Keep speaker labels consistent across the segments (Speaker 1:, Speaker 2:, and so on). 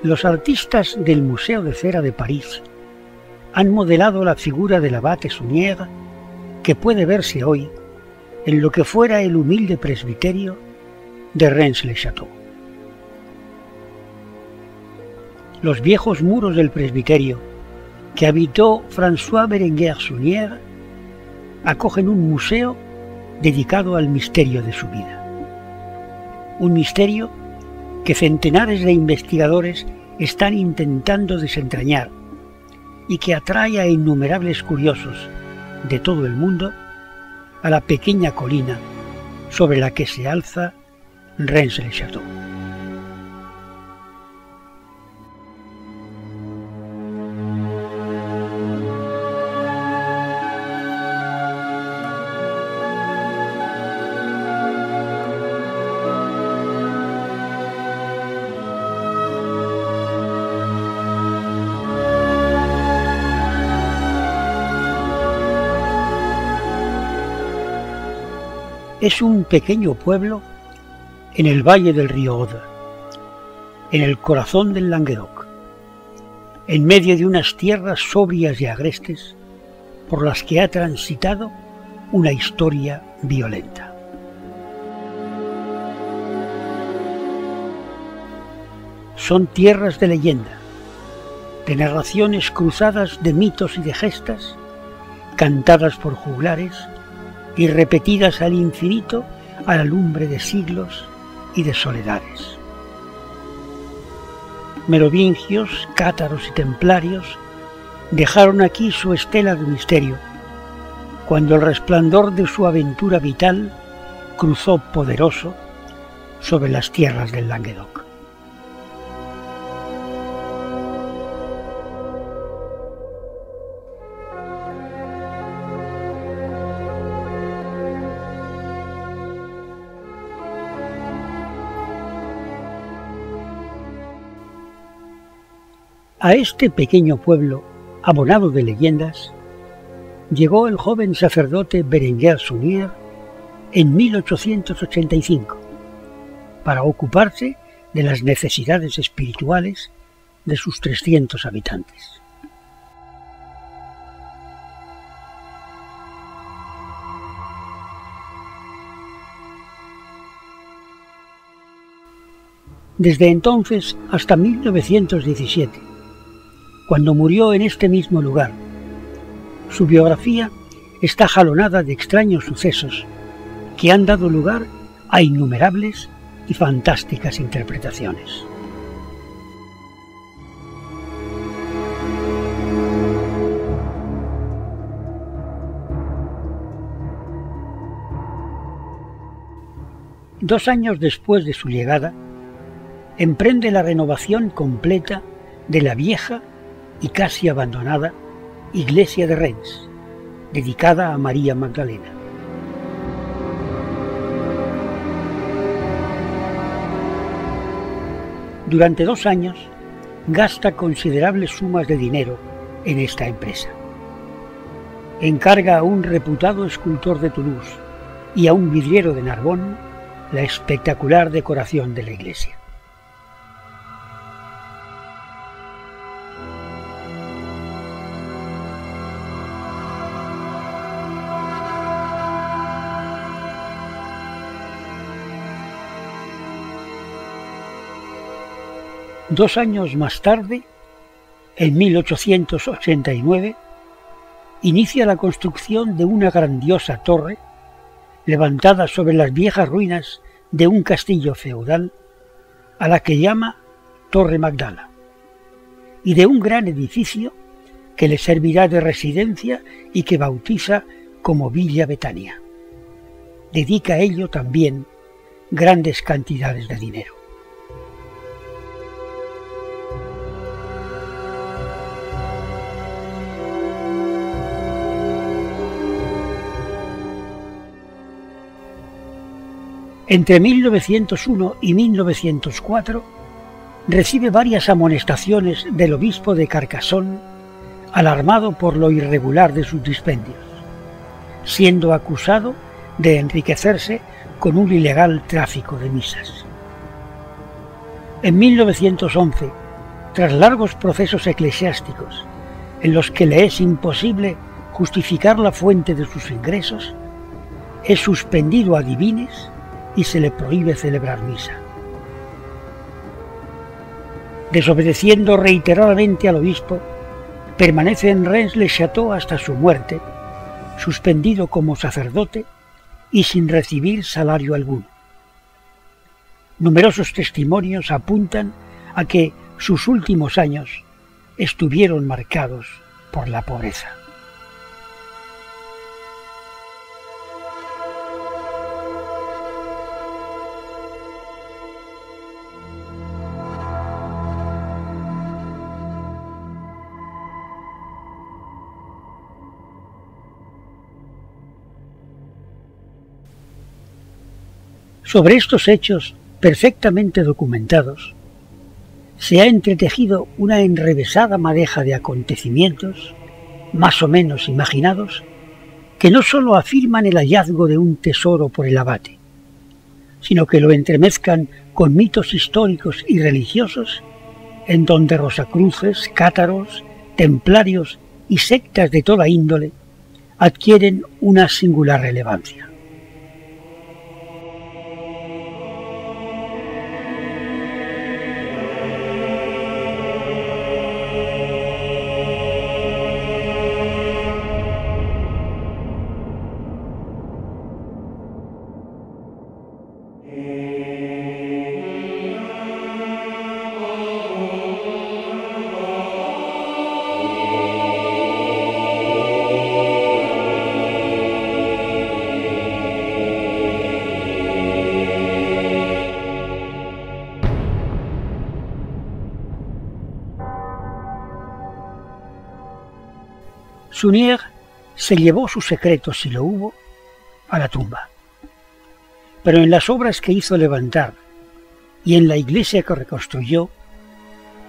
Speaker 1: Los artistas del Museo de Cera de París han modelado la figura del abate Sunnier, que puede verse hoy en lo que fuera el humilde presbiterio de Rennes-le-Château. Los viejos muros del presbiterio que habitó François Berenguer Sunnier acogen un museo dedicado al misterio de su vida. Un misterio que centenares de investigadores están intentando desentrañar y que atrae a innumerables curiosos de todo el mundo a la pequeña colina sobre la que se alza Rennes-le-Château. Es un pequeño pueblo en el valle del río Aude, en el corazón del Languedoc, en medio de unas tierras sobrias y agrestes por las que ha transitado una historia violenta. Son tierras de leyenda, de narraciones cruzadas de mitos y de gestas, cantadas por juglares y repetidas al infinito a la lumbre de siglos y de soledades. Merovingios, cátaros y templarios dejaron aquí su estela de misterio, cuando el resplandor de su aventura vital cruzó poderoso sobre las tierras del Languedoc. A este pequeño pueblo, abonado de leyendas, llegó el joven sacerdote Berenguer Sunnier en 1885 para ocuparse de las necesidades espirituales de sus 300 habitantes. Desde entonces hasta 1917, cuando murió en este mismo lugar, su biografía está jalonada de extraños sucesos que han dado lugar a innumerables y fantásticas interpretaciones. Dos años después de su llegada, emprende la renovación completa de la vieja y casi abandonada iglesia de Rennes, dedicada a María Magdalena. Durante 2 años gasta considerables sumas de dinero en esta empresa. Encarga a un reputado escultor de Toulouse y a un vidriero de Narbonne la espectacular decoración de la iglesia. Dos años más tarde, en 1889, inicia la construcción de una grandiosa torre levantada sobre las viejas ruinas de un castillo feudal, a la que llama Torre Magdala, y de un gran edificio que le servirá de residencia y que bautiza como Villa Betania. Dedica a ello también grandes cantidades de dinero. Entre 1901 y 1904 recibe varias amonestaciones del obispo de Carcassonne, alarmado por lo irregular de sus dispendios, siendo acusado de enriquecerse con un ilegal tráfico de misas. En 1911 tras largos procesos eclesiásticos en los que le es imposible justificar la fuente de sus ingresos, es suspendido a divines y se le prohíbe celebrar misa. Desobedeciendo reiteradamente al obispo, permanece en Rennes-le-Château hasta su muerte, suspendido como sacerdote y sin recibir salario alguno. Numerosos testimonios apuntan a que sus últimos años estuvieron marcados por la pobreza. Sobre estos hechos perfectamente documentados, se ha entretejido una enrevesada madeja de acontecimientos, más o menos imaginados, que no sólo afirman el hallazgo de un tesoro por el abate, sino que lo entremezcan con mitos históricos y religiosos, en donde rosacruces, cátaros, templarios y sectas de toda índole adquieren una singular relevancia. Sunier se llevó su secreto, si lo hubo, a la tumba. Pero en las obras que hizo levantar y en la iglesia que reconstruyó,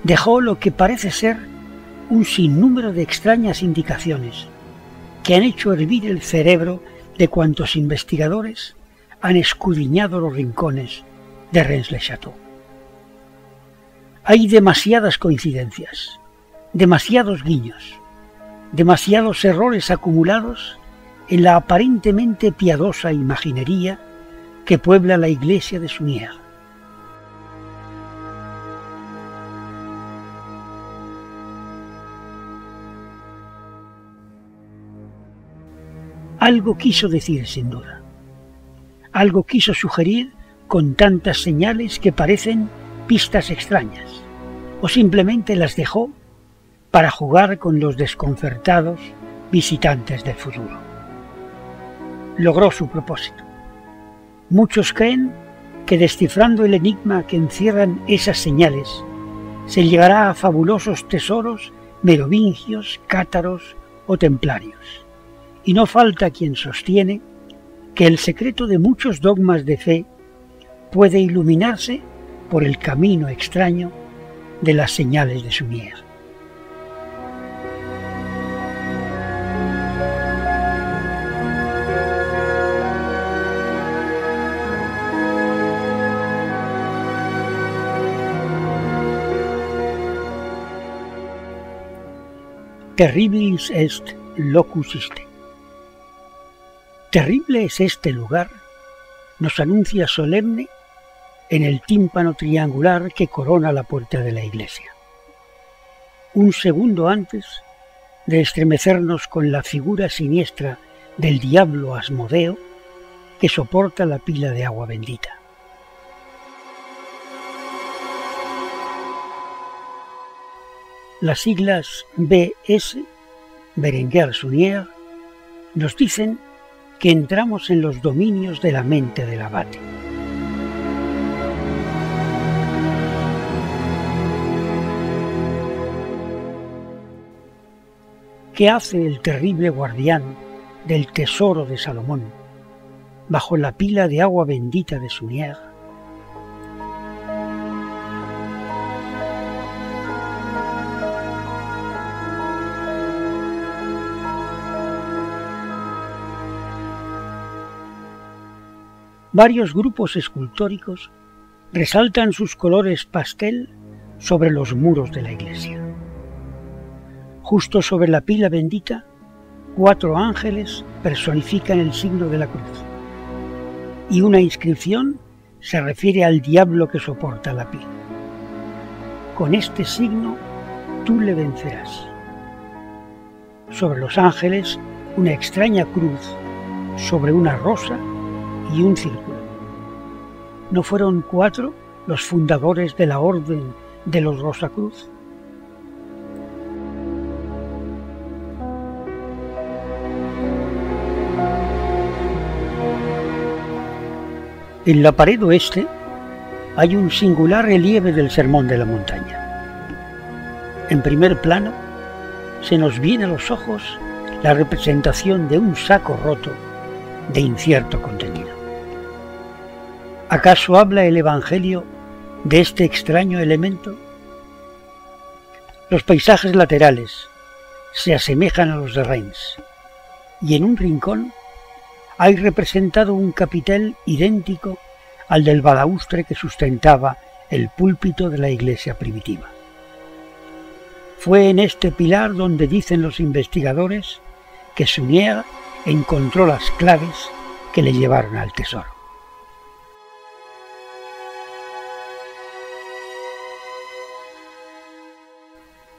Speaker 1: dejó lo que parece ser un sinnúmero de extrañas indicaciones que han hecho hervir el cerebro de cuantos investigadores han escudriñado los rincones de Rennes-le-Château. Hay demasiadas coincidencias, demasiados guiños, demasiados errores acumulados en la aparentemente piadosa imaginería que puebla la iglesia de Sunier. Algo quiso decir, sin duda. Algo quiso sugerir con tantas señales que parecen pistas extrañas, o simplemente las dejó para jugar con los desconcertados visitantes del futuro. Logró su propósito. Muchos creen que descifrando el enigma que encierran esas señales, se llegará a fabulosos tesoros merovingios, cátaros o templarios. Y no falta quien sostiene que el secreto de muchos dogmas de fe puede iluminarse por el camino extraño de las señales de Sunier. Terribilis est locus iste. Terrible es este lugar, nos anuncia solemne en el tímpano triangular que corona la puerta de la iglesia. Un segundo antes de estremecernos con la figura siniestra del diablo Asmodeo que soporta la pila de agua bendita. Las siglas B.S., Berenguer Sunier, nos dicen que entramos en los dominios de la mente del abate. ¿Qué hace el terrible guardián del tesoro de Salomón bajo la pila de agua bendita de Sunier? Varios grupos escultóricos resaltan sus colores pastel sobre los muros de la iglesia. Justo sobre la pila bendita, 4 ángeles personifican el signo de la cruz, y una inscripción se refiere al diablo que soporta la pila. Con este signo tú le vencerás. Sobre los ángeles, una extraña cruz sobre una rosa y un círculo. ¿No fueron 4 los fundadores de la Orden de los Rosacruz? En la pared oeste hay un singular relieve del Sermón de la Montaña. En primer plano se nos viene a los ojos la representación de un saco roto de incierto contenido. ¿Acaso habla el Evangelio de este extraño elemento? Los paisajes laterales se asemejan a los de Reims, y en un rincón hay representado un capitel idéntico al del balaustre que sustentaba el púlpito de la iglesia primitiva. Fue en este pilar donde dicen los investigadores que Sunier encontró las claves que le llevaron al tesoro.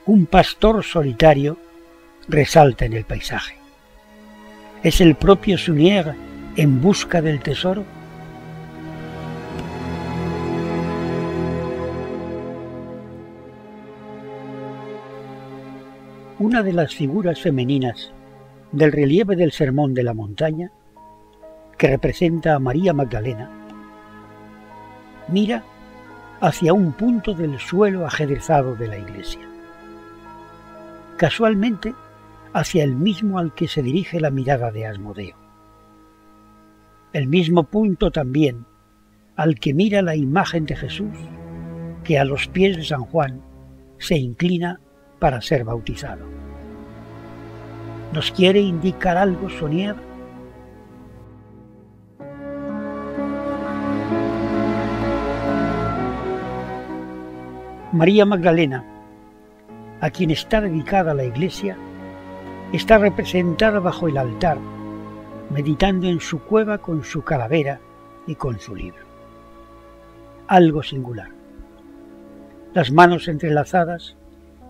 Speaker 1: Un pastor solitario resalta en el paisaje. ¿Es el propio Sunier en busca del tesoro? Una de las figuras femeninas del relieve del Sermón de la Montaña, que representa a María Magdalena, mira hacia un punto del suelo ajedrezado de la iglesia. Casualmente, hacia el mismo al que se dirige la mirada de Asmodeo. El mismo punto también al que mira la imagen de Jesús, que a los pies de San Juan se inclina para ser bautizado. ¿Nos quiere indicar algo Sunier? María Magdalena, a quien está dedicada la iglesia, está representada bajo el altar, meditando en su cueva con su calavera y con su libro. Algo singular. Las manos entrelazadas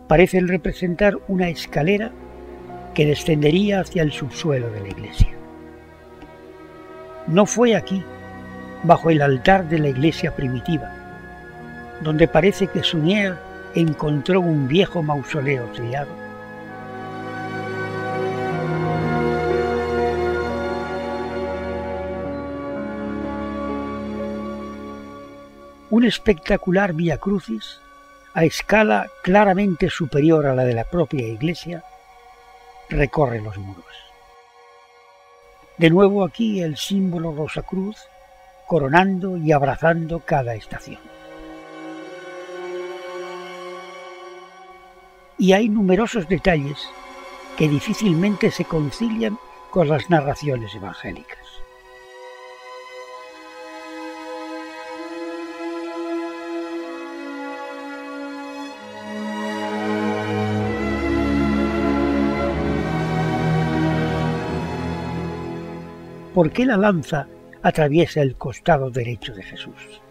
Speaker 1: parecen representar una escalera que descendería hacia el subsuelo de la iglesia. No fue aquí, bajo el altar de la iglesia primitiva, donde parece que Sunier encontró un viejo mausoleo sellado. Un espectacular Vía Crucis, a escala claramente superior a la de la propia iglesia, recorre los muros. De nuevo aquí el símbolo Rosacruz, coronando y abrazando cada estación. Y hay numerosos detalles que difícilmente se concilian con las narraciones evangélicas. ¿Por qué la lanza atraviesa el costado derecho de Jesús?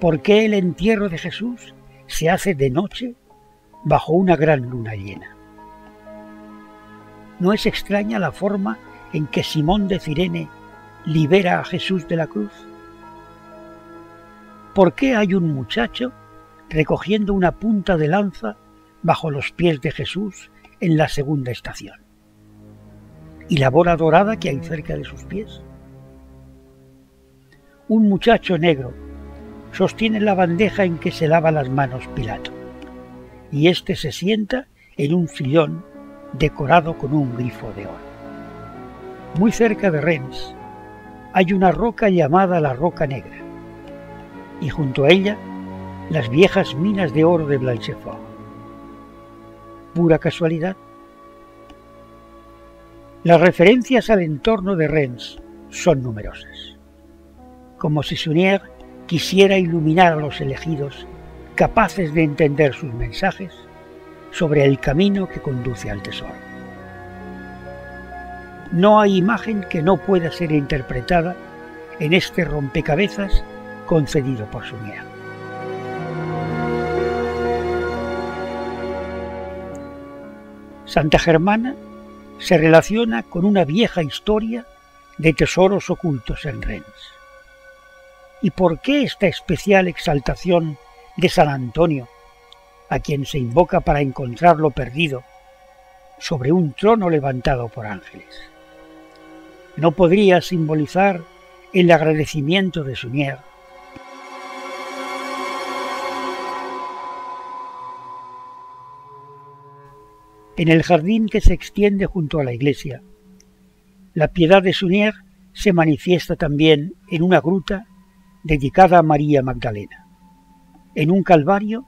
Speaker 1: ¿Por qué el entierro de Jesús se hace de noche bajo una gran luna llena? ¿No es extraña la forma en que Simón de Cirene libera a Jesús de la cruz? ¿Por qué hay un muchacho recogiendo una punta de lanza bajo los pies de Jesús en la segunda estación? ¿Y la bola dorada que hay cerca de sus pies? Un muchacho negro sostiene la bandeja en que se lava las manos Pilato, y éste se sienta en un sillón decorado con un grifo de oro. Muy cerca de Reims hay una roca llamada la Roca Negra, y junto a ella las viejas minas de oro de Blanchefort. ¿Pura casualidad? Las referencias al entorno de Reims son numerosas, como si Sunier quisiera iluminar a los elegidos capaces de entender sus mensajes sobre el camino que conduce al tesoro. No hay imagen que no pueda ser interpretada en este rompecabezas concedido por Sunier. Santa Germana se relaciona con una vieja historia de tesoros ocultos en Rennes. ¿Y por qué esta especial exaltación de San Antonio, a quien se invoca para encontrar lo perdido, sobre un trono levantado por ángeles? ¿No podría simbolizar el agradecimiento de Sunier? En el jardín que se extiende junto a la iglesia, la piedad de Sunier se manifiesta también en una gruta dedicada a María Magdalena, en un calvario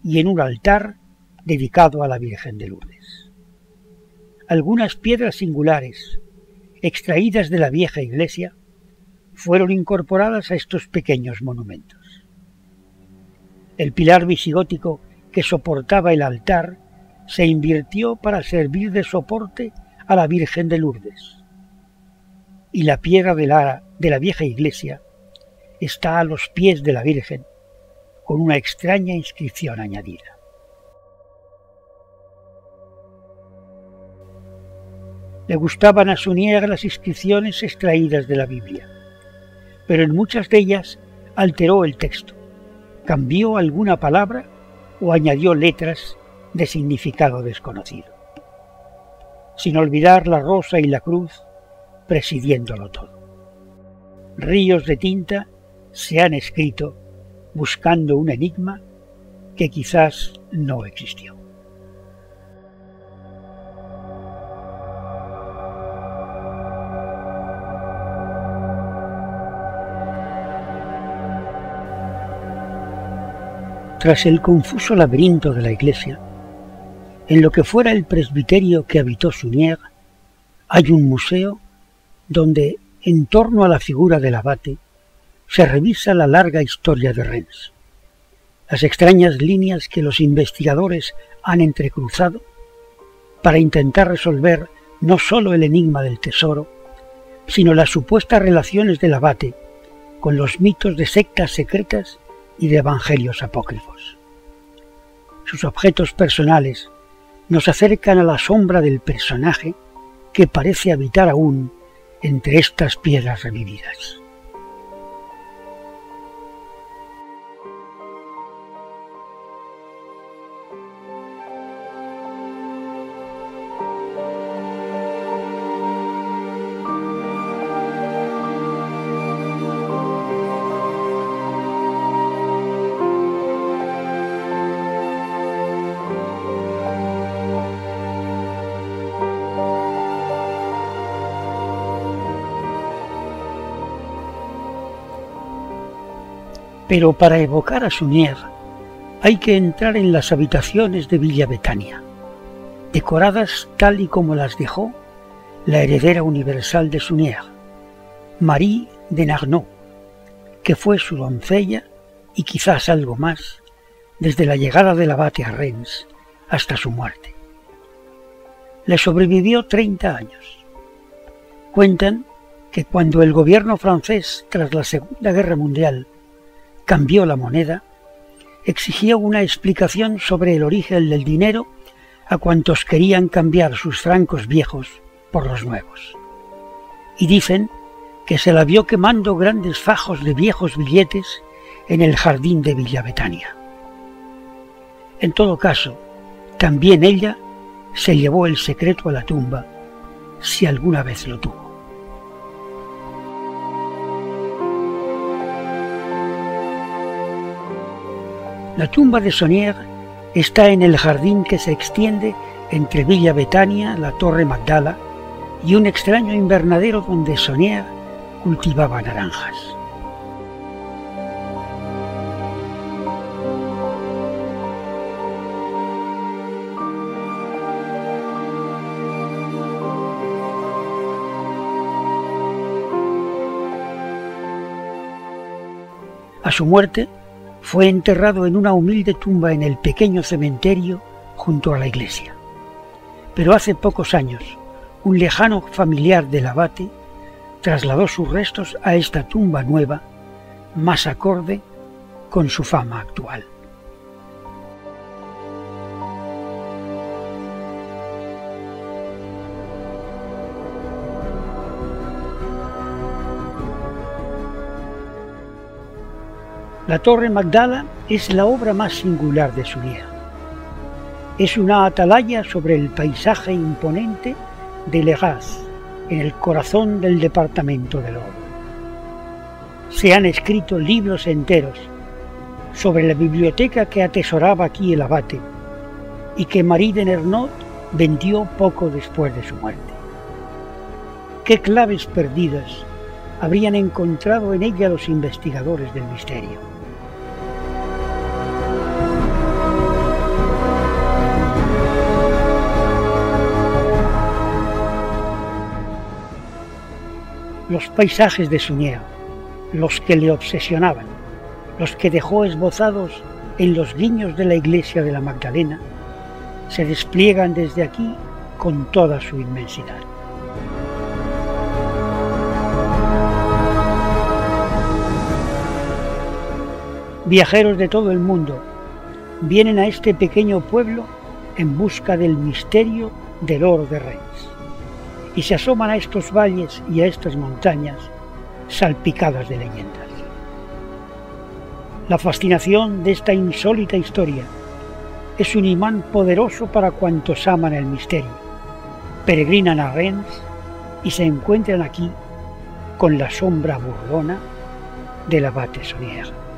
Speaker 1: y en un altar dedicado a la Virgen de Lourdes. Algunas piedras singulares, extraídas de la vieja iglesia, fueron incorporadas a estos pequeños monumentos. El pilar visigótico que soportaba el altar se invirtió para servir de soporte a la Virgen de Lourdes, y la piedra del ara de la vieja iglesia está a los pies de la Virgen con una extraña inscripción añadida. Le gustaban a Sunier las inscripciones extraídas de la Biblia, pero en muchas de ellas alteró el texto, cambió alguna palabra o añadió letras de significado desconocido, sin olvidar la rosa y la cruz presidiéndolo todo. Ríos de tinta se han escrito buscando un enigma que quizás no existió. Tras el confuso laberinto de la iglesia, en lo que fuera el presbiterio que habitó Sunier, hay un museo donde, en torno a la figura del abate, se revisa la larga historia de Rennes, las extrañas líneas que los investigadores han entrecruzado para intentar resolver no sólo el enigma del tesoro, sino las supuestas relaciones del abate con los mitos de sectas secretas y de evangelios apócrifos. Sus objetos personales nos acercan a la sombra del personaje que parece habitar aún entre estas piedras revividas. Pero para evocar a Sunier hay que entrar en las habitaciones de Villa Betania, decoradas tal y como las dejó la heredera universal de Sunier, Marie de Narnaud, que fue su doncella y quizás algo más desde la llegada del abate a Rennes hasta su muerte. Le sobrevivió 30 años. Cuentan que cuando el gobierno francés, tras la Segunda Guerra Mundial, cambió la moneda, exigió una explicación sobre el origen del dinero a cuantos querían cambiar sus francos viejos por los nuevos. Y dicen que se la vio quemando grandes fajos de viejos billetes en el jardín de Villa Betania. En todo caso, también ella se llevó el secreto a la tumba, si alguna vez lo tuvo. La tumba de Sunier está en el jardín que se extiende entre Villa Betania, la Torre Magdala y un extraño invernadero donde Sunier cultivaba naranjas. A su muerte, Fue enterrado en una humilde tumba en el pequeño cementerio junto a la iglesia. Pero hace pocos años, un lejano familiar del abate trasladó sus restos a esta tumba nueva, más acorde con su fama actual. La Torre Magdala es la obra más singular de Sunea. Es una atalaya sobre el paisaje imponente de Legaz, en el corazón del departamento del Oro. Se han escrito libros enteros sobre la biblioteca que atesoraba aquí el abate y que Marie de Nernot vendió poco después de su muerte. ¿Qué claves perdidas habrían encontrado en ella los investigadores del misterio? Los paisajes de Sunea, los que le obsesionaban, los que dejó esbozados en los guiños de la iglesia de la Magdalena, se despliegan desde aquí con toda su inmensidad. Viajeros de todo el mundo vienen a este pequeño pueblo en busca del misterio del oro de Reims y se asoman a estos valles y a estas montañas salpicadas de leyendas. La fascinación de esta insólita historia es un imán poderoso para cuantos aman el misterio, peregrinan a Reims y se encuentran aquí con la sombra burlona del abate Saunière.